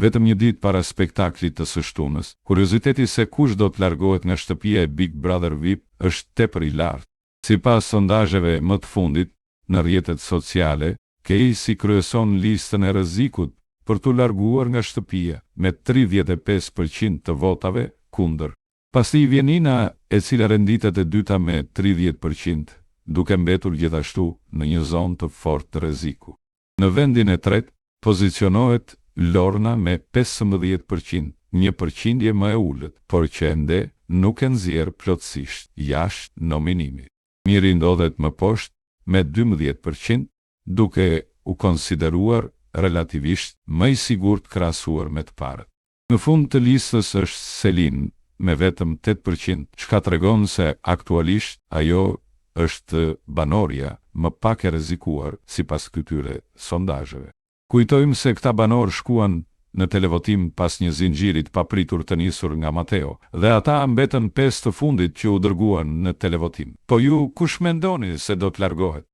Vetëm një ditë para spektaklit të së shtunës, kurioziteti se kush do të largohet nga shtëpia e Big Brother VIP është tepër i lartë. Sipas sondazheve më të fundit në rrjetet sociale, Casey kryeson listën e rrezikut për t'u larguar nga shtëpia me 35% të votave kundër. Pasi vjen Nina, e cila renditet e dyta me 30%, duke mbetur gjithashtu në një zonë të fortë të rreziku. Në vendin e tretë pozicionohet Lorna me 15%, një përqindje më e ulët, por që ende nuk e nxjerr plotësisht jashtë nominimit. Miri ndodhet më poshtë me 12%, duke u konsideruar relativisht më i sigurt krahasuar me të parët. Në fund të listës është Selin me vetëm 8%, çka tregon se aktualisht ajo është banorja më pak e rrezikuar sipas këtyre sondazheve. Kujtojmë se këta banor shkuan në televotim pas një zinxhiri të papritur të nisur nga Mateo, dhe ata mbetën 5 të fundit që u dërguan në televotim. Po ju kush mendoni se do të largohet?